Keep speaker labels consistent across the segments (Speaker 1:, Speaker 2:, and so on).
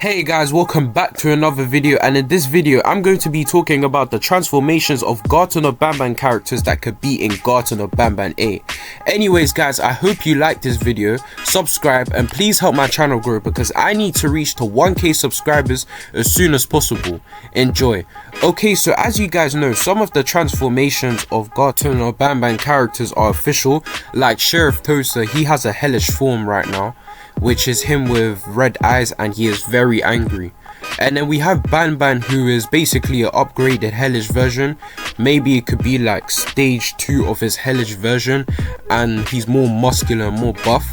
Speaker 1: Hey guys, welcome back to another video, and in this video I'm going to be talking about the transformations of Garten of Banban characters that could be in Garten of Banban 8. Anyways guys, I hope you liked this video, subscribe and please help my channel grow because I need to reach to 1k subscribers as soon as possible. Enjoy. Okay, so as you guys know, some of the transformations of Garten of Banban characters are official, like Sheriff Toadster. He has a hellish form right now, which is him with red eyes, and he is very angry. And then we have Banban, who is basically an upgraded hellish version. Maybe it could be like stage 2 of his hellish version, and he's more muscular and more buff.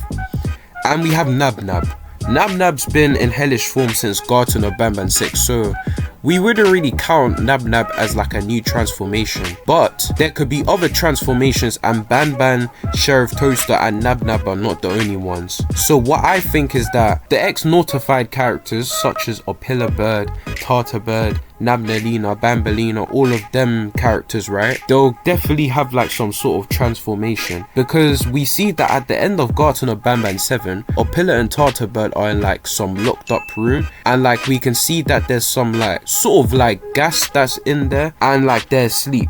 Speaker 1: And we have Nab-Nab. Nab-Nab's been in hellish form since Garten of Banban 6, so we wouldn't really count Nab-Nab as like a new transformation, but there could be other transformations, and Banban, Sheriff Toadster and Nab-Nab are not the only ones. So what I think is that the Exortified characters such as Opila Bird, Tartar Bird, Nabnalina, Bambalina, all of them characters, right, they'll definitely have like some sort of transformation, because we see that at the end of Garten of Banban 7, Opila and Tartar Bird are in like some locked up room, and like we can see that there's some like sort of like gas that's in there, and like they're asleep.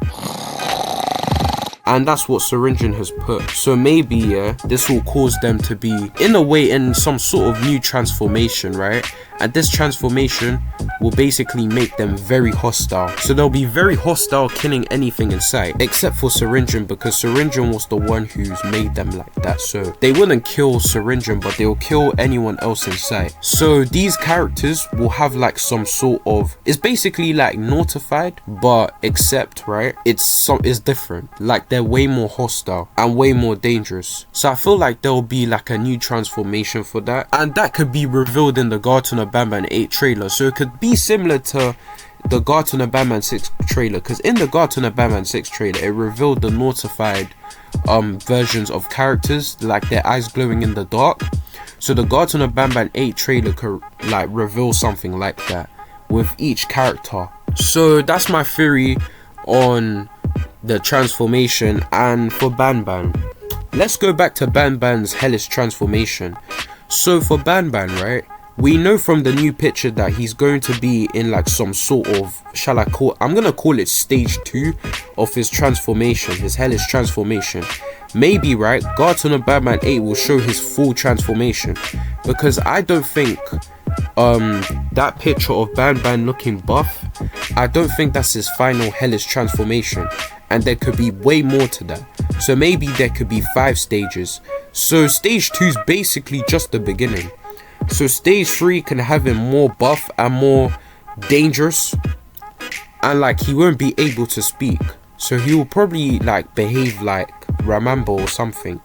Speaker 1: And that's what Syringin has put. So maybe, yeah, this will cause them to be, in a way, in some sort of new transformation, right? And this transformation will basically make them very hostile. So they'll be very hostile, killing anything in sight, except for Syringin, because Syringin was the one who's made them like that. So they wouldn't kill Syringin, but they'll kill anyone else in sight. So these characters will have like some sort of, it's basically like notified, but except, right, it's different. Like they're way more hostile and way more dangerous. So I feel like there'll be like a new transformation for that, and that could be revealed in the Garten of Banban 8 trailer. So it could be similar to the Garten of Banban 6 trailer, because in the Garten of Banban 6 trailer it revealed the notified versions of characters, like their eyes glowing in the dark. So the Garten of Banban 8 trailer could like reveal something like that with each character. So that's my theory on the transformation. And for Banban, let's go back to Banban's hellish transformation. So for Banban, right, we know from the new picture that he's going to be in like some sort of, I'm gonna call it stage 2 of his transformation, his hellish transformation. Maybe, right, Garten of Banban 8 will show his full transformation, because I don't think that picture of Banban looking buff, I don't think that's his final hellish transformation, and there could be way more to that. So maybe there could be 5 stages. So stage 2 is basically just the beginning. So stage 3 can have him more buff and more dangerous, and like he won't be able to speak, so he will probably like behave like Ramambo or something.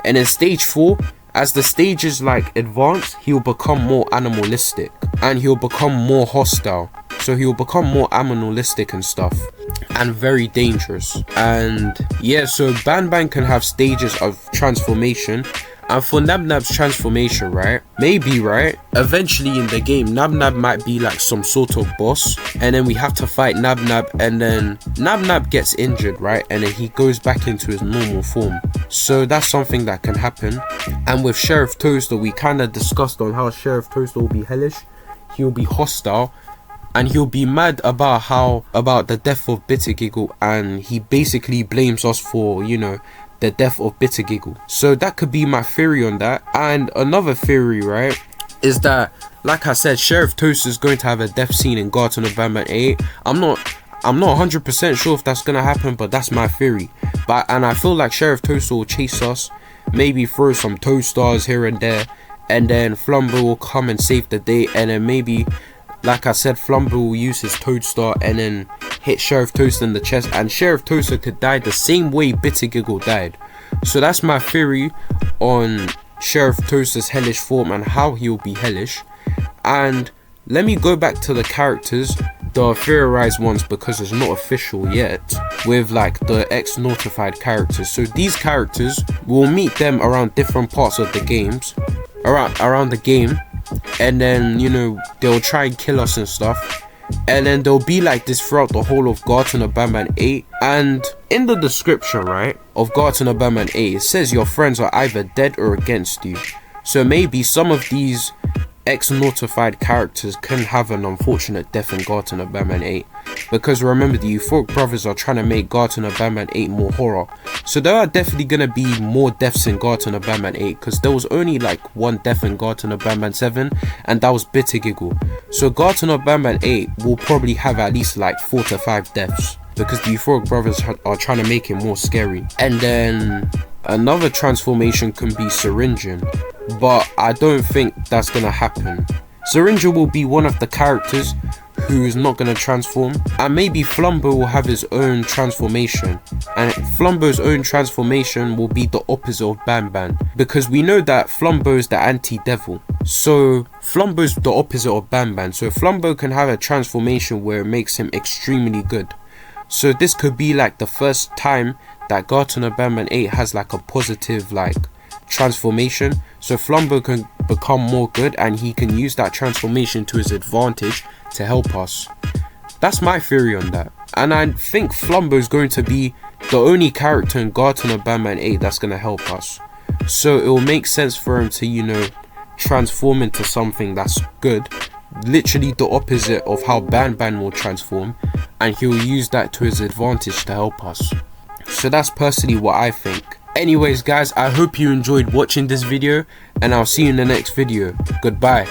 Speaker 1: And in stage 4, as the stages like advance, he'll become more animalistic and he'll become more hostile. So he'll become more animalistic and stuff, and very dangerous. And yeah, so Banban can have stages of transformation. And for Nab-Nab's transformation, right, maybe, right, eventually in the game Nab-Nab might be like some sort of boss, and then we have to fight Nab-Nab, and then Nab-Nab gets injured, right, and then he goes back into his normal form. So that's something that can happen. And with Sheriff Toadster, we kind of discussed on how Sheriff Toadster will be hellish, he'll be hostile, and he'll be mad about the death of Bitter Giggle, and he basically blames us for, you know, the death of Bitter Giggle. So that could be my theory on that. And another theory, right, is that, like I said, Sheriff Toadster is going to have a death scene in Garten of Banban 8. I'm not 100% sure if that's gonna happen, but that's my theory. And I feel like Sheriff Toadster will chase us, maybe throw some Toad Stars here and there, and then Flambo will come and save the day, and then maybe, like I said, Flambo will use his Toadstar and then hit Sheriff Toadster in the chest, and Sheriff Toadster could die the same way Bitter Giggle died. So that's my theory on Sheriff Toadster's hellish form and how he will be hellish. And let me go back to the characters, the theorized ones, because it's not official yet, with like the ex-notified characters. So these characters, we'll meet them around different parts of the games, around the game, and then, you know, they'll try and kill us and stuff, and then they'll be like this throughout the whole of Garten of Banban 8. And in the description, right, of Garten of Banban 8, it says your friends are either dead or against you. So maybe some of these Exortified characters can have an unfortunate death in Garten of Banban 8. Because remember, the Euphoric brothers are trying to make Garten of Banban 8 more horror. So there are definitely going to be more deaths in Garten of Banban 8. Because there was only like one death in Garten of Banban 7. And that was Bitter Giggle. So Garten of Banban 8 will probably have at least like 4 to 5 deaths. Because the Euphoric brothers are trying to make it more scary. And then another transformation can be Syringeon. But I don't think that's going to happen. Syringeon will be one of the characters who is not going to transform, and maybe Flambo will have his own transformation, and Flambo's own transformation will be the opposite of Banban, because we know that Flambo is the anti-devil, so Flambo's the opposite of Banban, so Flambo can have a transformation where it makes him extremely good. So this could be like the first time that Garten of Banban 8 has like a positive like transformation, so Flambo can become more good and he can use that transformation to his advantage to help us. That's my theory on that, and I think Flambo is going to be the only character in Garten of Banban 8 that's going to help us, so it will make sense for him to, you know, transform into something that's good, literally the opposite of how Banban will transform, and he'll use that to his advantage to help us. So that's personally what I think. Anyways guys, I hope you enjoyed watching this video, and I'll see you in the next video. Goodbye.